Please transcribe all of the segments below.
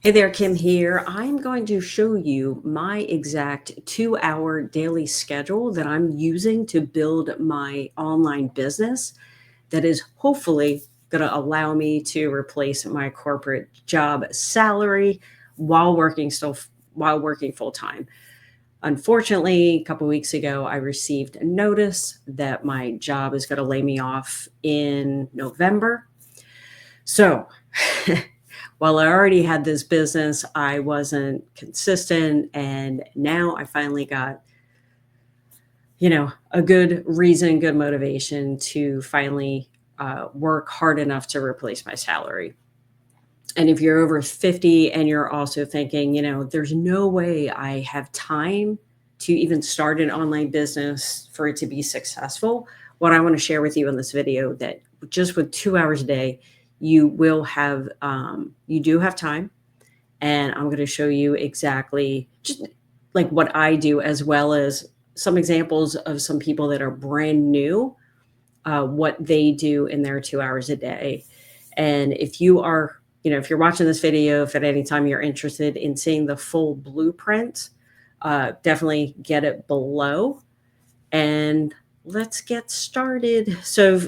Hey there, Kim here. I'm going to show you my exact 2 hour daily schedule that I'm using to build my online business that is hopefully going to allow me to replace my corporate job salary while working full time. Unfortunately, a couple weeks ago, I received a notice that my job is going to lay me off in November. So, while I already had this business, I wasn't consistent. And now I finally got, a good reason, good motivation to finally work hard enough to replace my salary. And if you're over 50 and you're also thinking, there's no way I have time to even start an online business for it to be successful, what I want to share with you in this video that just with 2 hours a day, you do have time. And I'm going to show you exactly just like what I do, as well as some examples of some people that are brand new, what they do in their 2 hours a day. And if you're watching this video, if at any time you're interested in seeing the full blueprint, definitely get it below. And let's get started. So,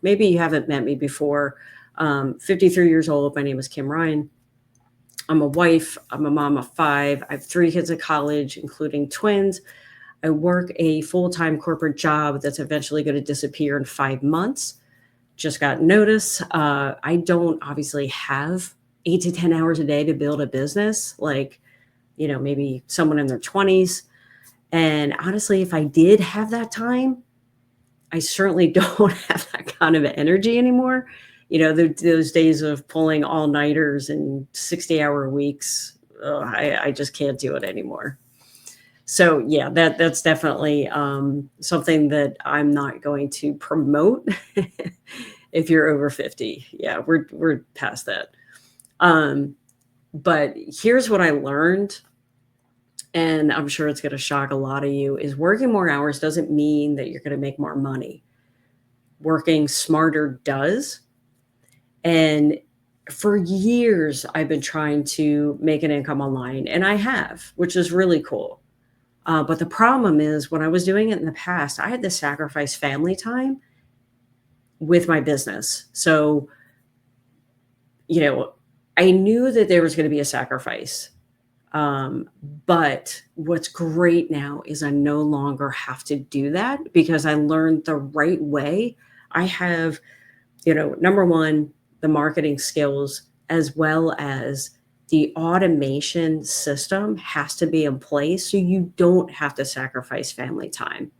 maybe you haven't met me before. 53 years old. My name is Kim Ryan. I'm a wife. I'm a mom of five. I have three kids at college, including twins. I work a full time corporate job that's eventually going to disappear in 5 months. Just got notice. I don't obviously have 8 to 10 hours a day to build a business like, maybe someone in their 20s. And honestly, if I did have that time, I certainly don't have that kind of energy anymore. Those days of pulling all nighters and 60-hour weeks, I just can't do it anymore. So yeah, that's definitely something that I'm not going to promote. If you're over 50, yeah, we're past that. Um, but here's what I learned, and I'm sure it's going to shock a lot of you: is working more hours doesn't mean that you're going to make more money. Working smarter does. And for years, I've been trying to make an income online, and I have, which is really cool. But the problem is, when I was doing it in the past, I had to sacrifice family time with my business. So, you know, I knew that there was going to be a sacrifice. Um, but what's great now is I no longer have to do that because I learned the right way. I have, number one, the marketing skills, as well as the automation system has to be in place so you don't have to sacrifice family time.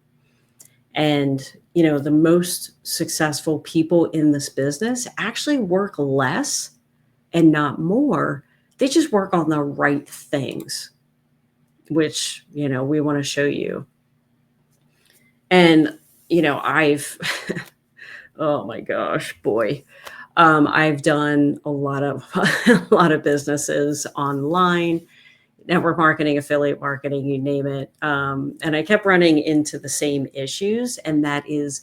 And, the most successful people in this business actually work less and not more. They just work on the right things, which, we want to show you. And, I've, oh my gosh, boy. I've done a lot of a lot of businesses online, network marketing, affiliate marketing, you name it. And I kept running into the same issues, and that is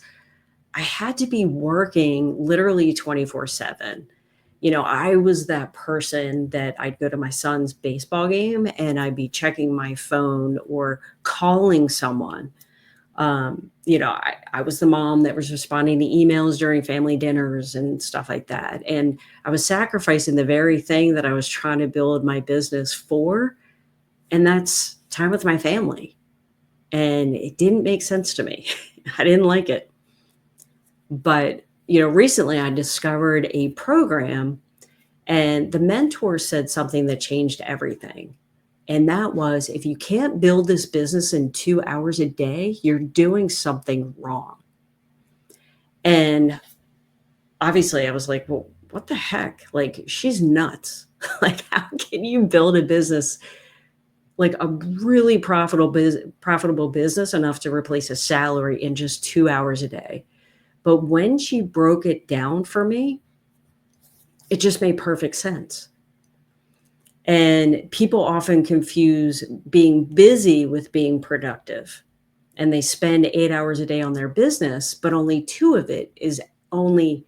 I had to be working literally 24/7. I was that person that I'd go to my son's baseball game and I'd be checking my phone or calling someone. I was the mom that was responding to emails during family dinners and stuff like that. And I was sacrificing the very thing that I was trying to build my business for. And that's time with my family. And it didn't make sense to me. I didn't like it. But, recently I discovered a program, and the mentor said something that changed everything. And that was, if you can't build this business in 2 hours a day, you're doing something wrong. And obviously, I was like, well, what the heck? Like, she's nuts. Like, how can you build a business, like a really profitable business enough to replace a salary in just 2 hours a day? But when she broke it down for me, it just made perfect sense. And people often confuse being busy with being productive. And they spend 8 hours a day on their business, but only two of it is only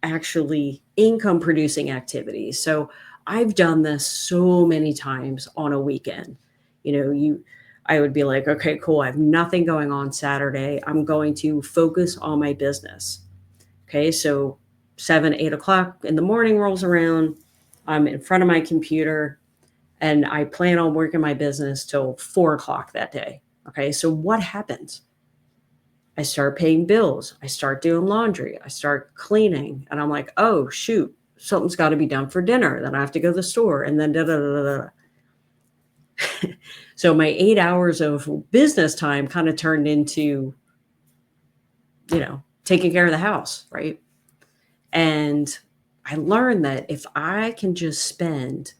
actually income producing activities. So I've done this so many times on a weekend. You know, I would be like, okay, cool. I have nothing going on Saturday. I'm going to focus on my business. Okay. So 7, 8 o'clock in the morning rolls around. I'm in front of my computer and I plan on working my business till 4 o'clock that day. Okay. So what happens? I start paying bills. I start doing laundry. I start cleaning. And I'm like, oh, shoot, something's got to be done for dinner. Then I have to go to the store and then da da da da da. So my 8 hours of business time kind of turned into, taking care of the house. Right. And I learned that if I can just spend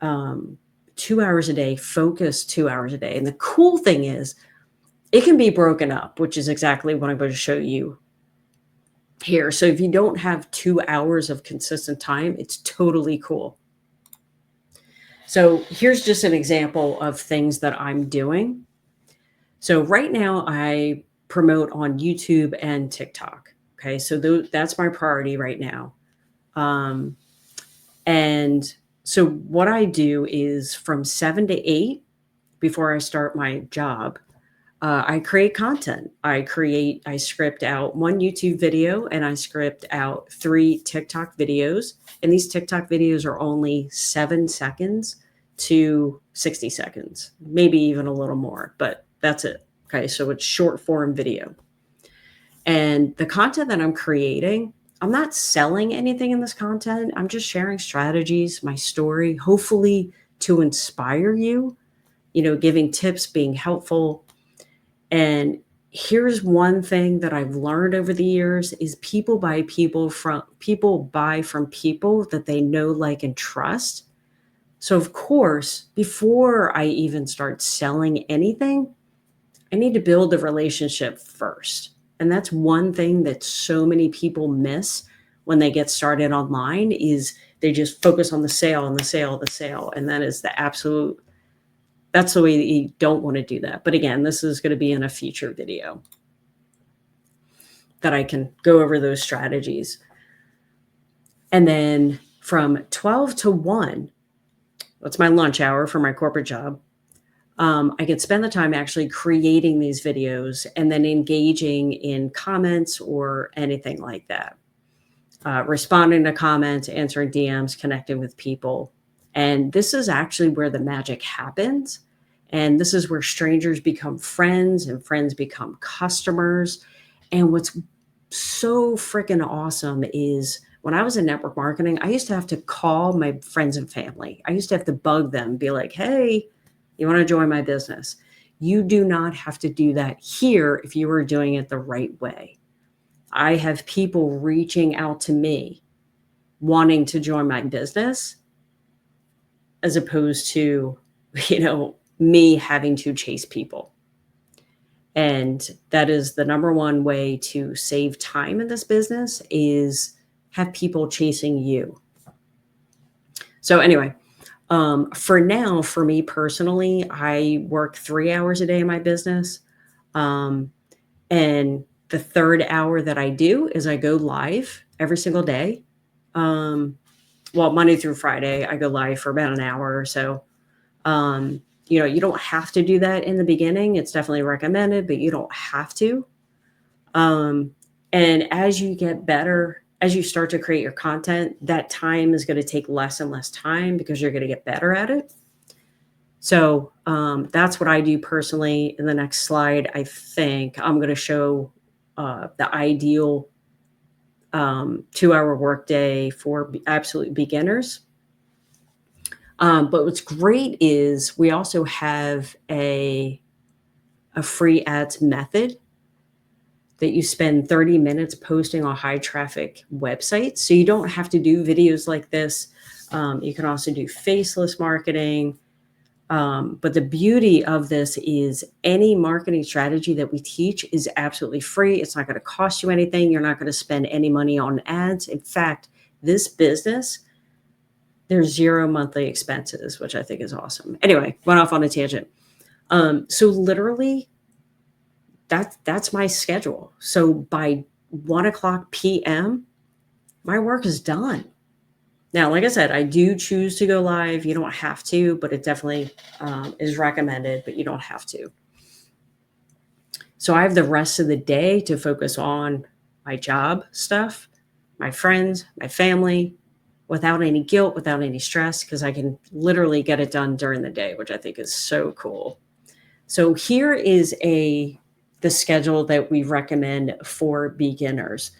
2 hours a day, focus 2 hours a day. And the cool thing is, it can be broken up, which is exactly what I'm going to show you here. So if you don't have 2 hours of consistent time, it's totally cool. So here's just an example of things that I'm doing. So right now I promote on YouTube and TikTok. Okay. So that's my priority right now. And so what I do is from 7 to 8 before I start my job, I create content. I script out one YouTube video and I script out 3 TikTok videos. And these TikTok videos are only 7 seconds to 60 seconds, maybe even a little more, but that's it. Okay. So it's short form video. And the content that I'm creating, I'm not selling anything in this content. I'm just sharing strategies, my story, hopefully to inspire you, giving tips, being helpful. And here's one thing that I've learned over the years is people buy from people that they know, like, and trust. So of course, before I even start selling anything, I need to build a relationship first. And that's one thing that so many people miss when they get started online is they just focus on the sale and the sale, the sale. And that's the way that you don't want to do that. But again, this is going to be in a future video that I can go over those strategies. And then from 12 to 1, that's my lunch hour for my corporate job. I can spend the time actually creating these videos and then engaging in comments or anything like that. Responding to comments, answering DMs, connecting with people. And this is actually where the magic happens. And this is where strangers become friends and friends become customers. And what's so freaking awesome is when I was in network marketing, I used to have to call my friends and family. I used to have to bug them, be like, hey, you want to join my business? You do not have to do that here if you are doing it the right way. I have people reaching out to me wanting to join my business as opposed to, me having to chase people. And that is the number one way to save time in this business is have people chasing you. So anyway, for now, for me personally, I work 3 hours a day in my business. And the third hour that I do is I go live every single day. Monday through Friday, I go live for about an hour or so. You don't have to do that in the beginning. It's definitely recommended, but you don't have to. And as you get better, as you start to create your content, that time is going to take less and less time because you're going to get better at it. So that's what I do personally. In the next slide, I think I'm going to show the ideal 2-hour workday for absolute beginners. But what's great is we also have a free ads method that you spend 30 minutes posting on high traffic websites. So you don't have to do videos like this. You can also do faceless marketing. But the beauty of this is any marketing strategy that we teach is absolutely free. It's not going to cost you anything. You're not going to spend any money on ads. In fact, this business, there's 0 monthly expenses, which I think is awesome. Anyway, went off on a tangent. So literally, that's my schedule. So by 1 o'clock p.m., my work is done. Now, like I said, I do choose to go live. You don't have to, but it definitely is recommended, but you don't have to. So I have the rest of the day to focus on my job stuff, my friends, my family, without any guilt, without any stress, because I can literally get it done during the day, which I think is so cool. So here is the schedule that we recommend for beginners.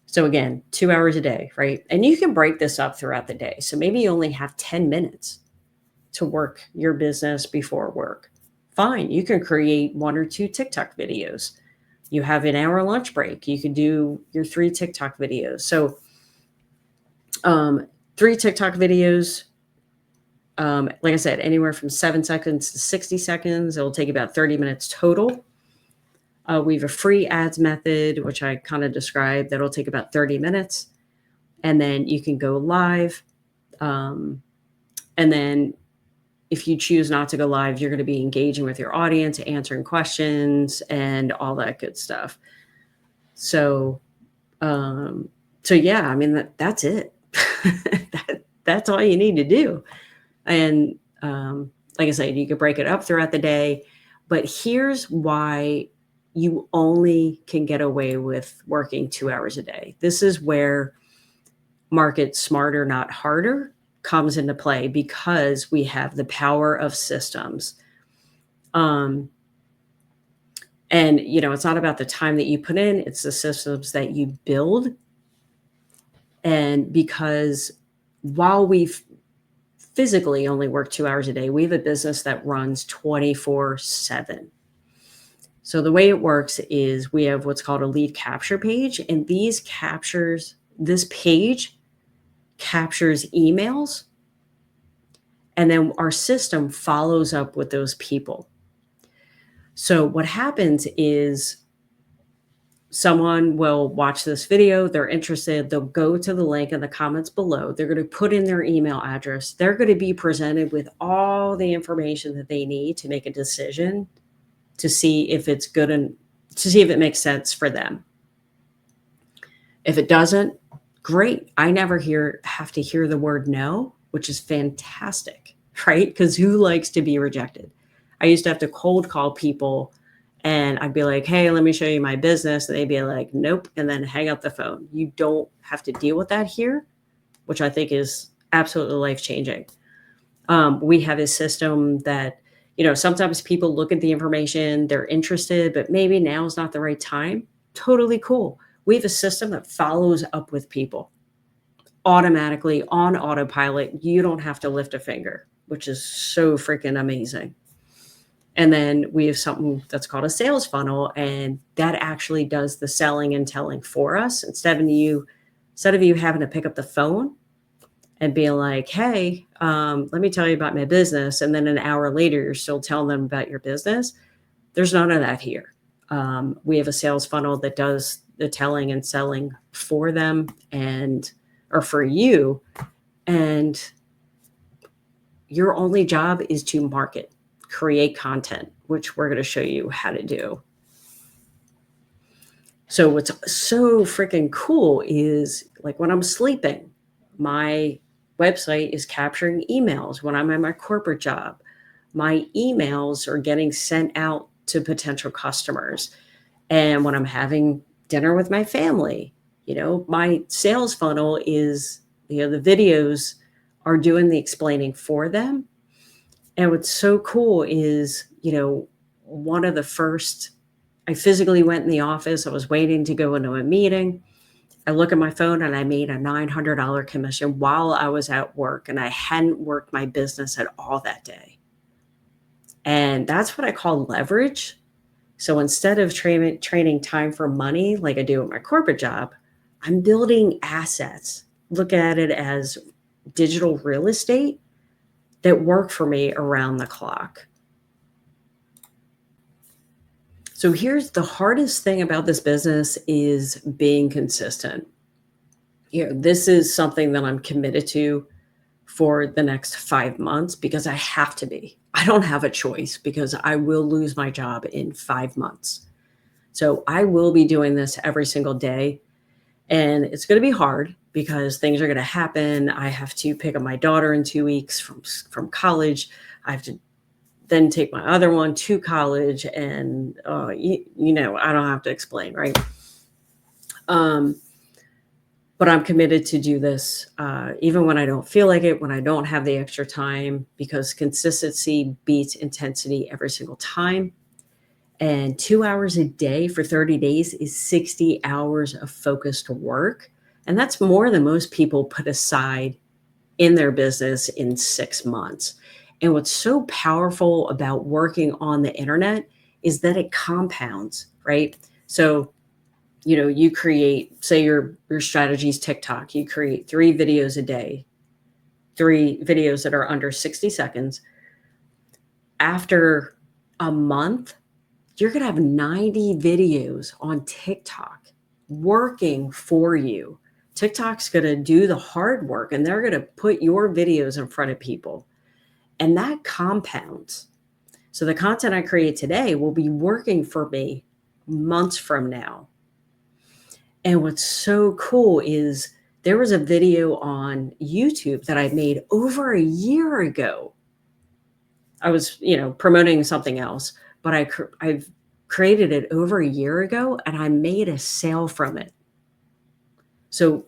So again, 2 hours a day, right? And you can break this up throughout the day. So maybe you only have 10 minutes to work your business before work. Fine, you can create 1 or 2 TikTok videos. You have an hour lunch break. You can do your 3 TikTok videos. So 3 TikTok videos, like I said, anywhere from 7 seconds to 60 seconds. It'll take about 30 minutes total. We have a free ads method, which I kind of described, that'll take about 30 minutes. And then you can go live. And then if you choose not to go live, you're going to be engaging with your audience, answering questions, and all that good stuff. So, yeah, I mean, that's it. That's all you need to do. And like I said, you could break it up throughout the day. But here's why you only can get away with working 2 hours a day. This is where market smarter, not harder comes into play, because we have the power of systems. And, it's not about the time that you put in, it's the systems that you build. And because while we've physically only work 2 hours a day, we have a business that runs 24/7. So the way it works is we have what's called a lead capture page, and this page captures emails, and then our system follows up with those people. So what happens is someone will watch this video, they're interested, they'll go to the link in the comments below, they're going to put in their email address, they're going to be presented with all the information that they need to make a decision to see if it's good and to see if it makes sense for them. If it doesn't, great. I never have to hear the word no, which is fantastic, right? Because who likes to be rejected? I used to have to cold call people, and I'd be like, hey, let me show you my business. And they'd be like, nope, and then hang up the phone. You don't have to deal with that here, which I think is absolutely life-changing. We have a system that, sometimes people look at the information, they're interested, but maybe now is not the right time. Totally cool. We have a system that follows up with people automatically on autopilot. You don't have to lift a finger, which is so freaking amazing. And then we have something that's called a sales funnel, and that actually does the selling and telling for us. Instead of you having to pick up the phone and being like, hey, let me tell you about my business, and then an hour later, you're still telling them about your business. There's none of that here. We have a sales funnel that does the telling and selling for them or for you. And your only job is to market, create content, which we're going to show you how to do. So what's so freaking cool is, like, when I'm sleeping, my website is capturing emails. When I'm at my corporate job, my emails are getting sent out to potential customers. And when I'm having dinner with my family, my sales funnel is, the videos are doing the explaining for them. And what's so cool is, one of the first, I physically went in the office. I was waiting to go into a meeting. I look at my phone and I made a $900 commission while I was at work, and I hadn't worked my business at all that day. And that's what I call leverage. So instead of trading time for money like I do at my corporate job, I'm building assets. Look at it as digital real estate that work for me around the clock. So here's the hardest thing about this business is being consistent. This is something that I'm committed to for the next 5 months, because I have to be. I don't have a choice, because I will lose my job in 5 months. So I will be doing this every single day, and it's going to be hard. because things are going to happen. I have to pick up my daughter in 2 weeks from college. I have to then take my other one to college, and I don't have to explain, right? Um, but I'm committed to do this, even when I don't feel like it, when I don't have the extra time, because consistency beats intensity every single time. And 2 hours a day for 30 days is 60 hours of focused work. And that's more than most people put aside in their business in 6 months. And what's so powerful about working on the internet is that it compounds, right? So, you create, say your strategy is TikTok, you create 3 videos a day, 3 videos that are under 60 seconds. After a month, you're going to have 90 videos on TikTok working for you. TikTok's going to do the hard work, and they're going to put your videos in front of people. And that compounds. So the content I create today will be working for me months from now. And what's so cool is there was a video on YouTube that I made over a year ago. I was, promoting something else, but I've created it over a year ago, and I made a sale from it. So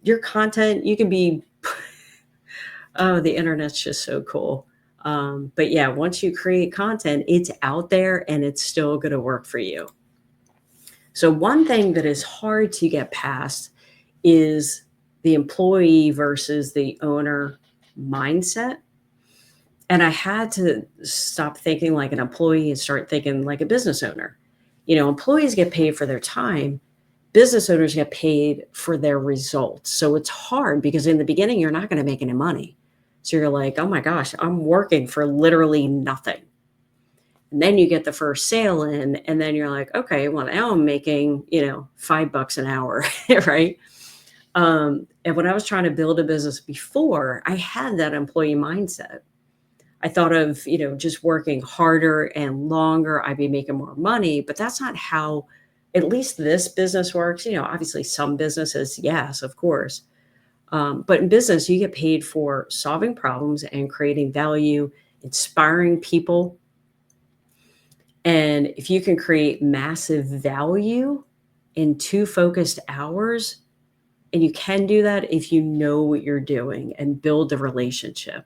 your content, you can be, oh, the internet's just so cool. But yeah, once you create content, it's out there and it's still going to work for you. So one thing that is hard to get past is the employee versus the owner mindset. And I had to stop thinking like an employee and start thinking like a business owner. Employees get paid for their time. Business owners get paid for their results. So it's hard because in the beginning, you're not going to make any money. So you're like, oh my gosh, I'm working for literally nothing. And then you get the first sale in, and then you're like, okay, well, now I'm making, $5 an hour, right? And when I was trying to build a business before, I had that employee mindset. I thought of, just working harder and longer, I'd be making more money, but that's not how at least this business works. Obviously some businesses, yes, of course. But in business, you get paid for solving problems and creating value, inspiring people. And if you can create massive value in 2 focused hours, and you can do that if you know what you're doing and build the relationship.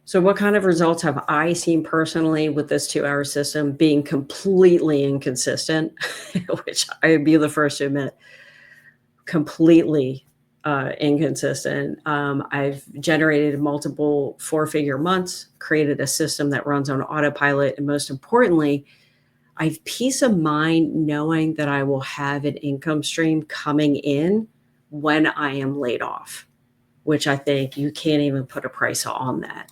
So what kind of results have I seen personally with this 2-hour system being completely inconsistent, which I would be the first to admit, completely inconsistent. I've generated multiple 4-figure months, created a system that runs on autopilot, and most importantly, I have peace of mind knowing that I will have an income stream coming in when I am laid off, which I think you can't even put a price on that.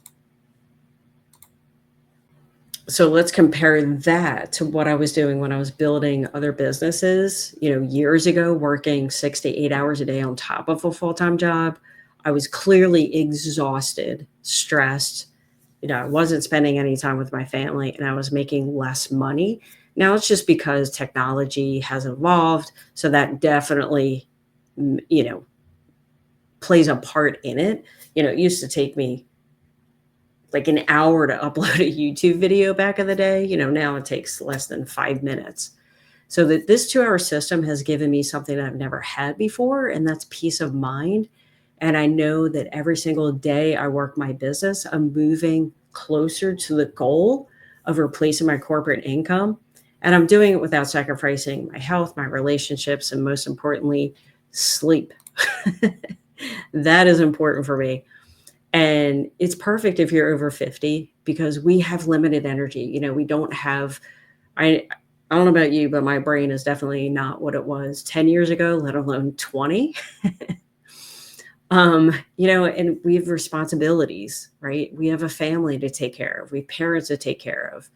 So let's compare that to what I was doing when I was building other businesses, years ago, working 6 to 8 hours a day on top of a full-time job. I was clearly exhausted, stressed. I wasn't spending any time with my family, and I was making less money. Now it's just because technology has evolved. So that definitely, plays a part in it. It used to take me like an hour to upload a YouTube video back in the day. Now it takes less than 5 minutes. So that this 2-hour system has given me something that I've never had before, and that's peace of mind. And I know that every single day I work my business, I'm moving closer to the goal of replacing my corporate income. And I'm doing it without sacrificing my health, my relationships, and most importantly, sleep. That is important for me. And it's perfect if you're over 50 because we have limited energy. We don't have, I don't know about you, but my brain is definitely not what it was 10 years ago, let alone 20. And we have responsibilities, right? We have a family to take care of. We have parents to take care of.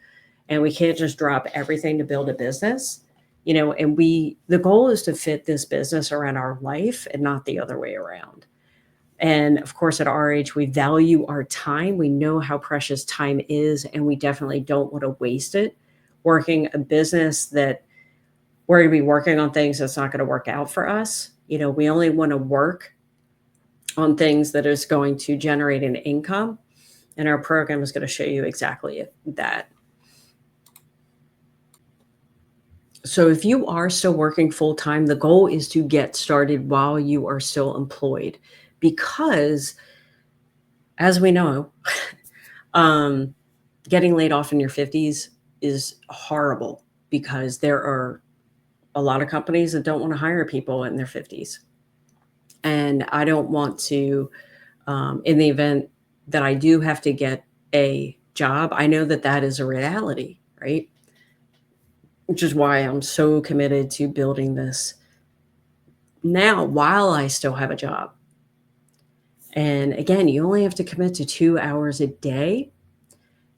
And we can't just drop everything to build a business, and the goal is to fit this business around our life and not the other way around. And of course, at our age, we value our time. We know how precious time is, and we definitely don't want to waste it working a business that we're going to be working on things that's not going to work out for us. We only want to work on things that is going to generate an income. And our program is going to show you exactly that. So if you are still working full time, the goal is to get started while you are still employed, because as we know, um, getting laid off in your 50s is horrible, because there are a lot of companies that don't want to hire people in their 50s. And I don't want to, in the event that I do have to get a job, I know that that is a reality, right? Which is why I'm so committed to building this now while I still have a job. And again, you only have to commit to 2 hours a day.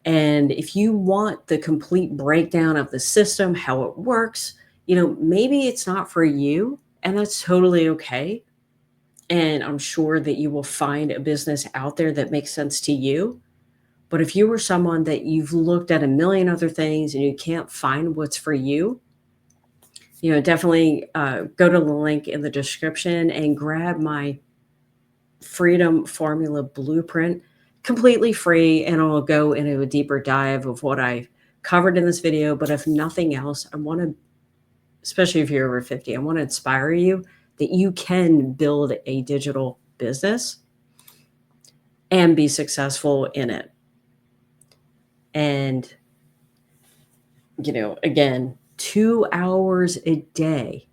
And if you want the complete breakdown of the system, how it works, maybe it's not for you, and that's totally okay. And I'm sure that you will find a business out there that makes sense to you. But if you were someone that you've looked at a million other things and you can't find what's for you, definitely go to the link in the description and grab my Freedom Formula Blueprint, completely free, and I'll go into a deeper dive of what I covered in this video. But if nothing else, I want to, especially if you're over 50, I want to inspire you that you can build a digital business and be successful in it. And, again, 2 hours a day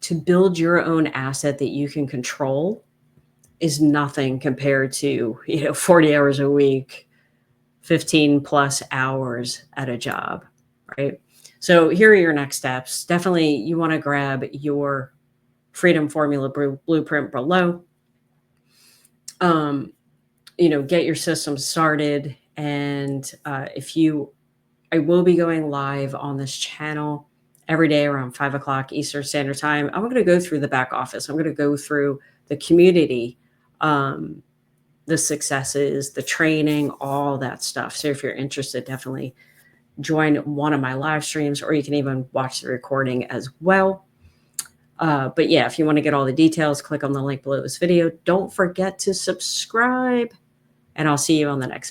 to build your own asset that you can control is nothing compared to, 40 hours a week, 15 plus hours at a job, right? So here are your next steps. Definitely you want to grab your Freedom Formula Blueprint below. Get your system started. And I will be going live on this channel every day around 5 o'clock Eastern Standard Time. I'm going to go through the back office. I'm going to go through the community, the successes, the training, all that stuff. So if you're interested, definitely join one of my live streams, or you can even watch the recording as well. But yeah, if you want to get all the details, click on the link below this video. Don't forget to subscribe, and I'll see you on the next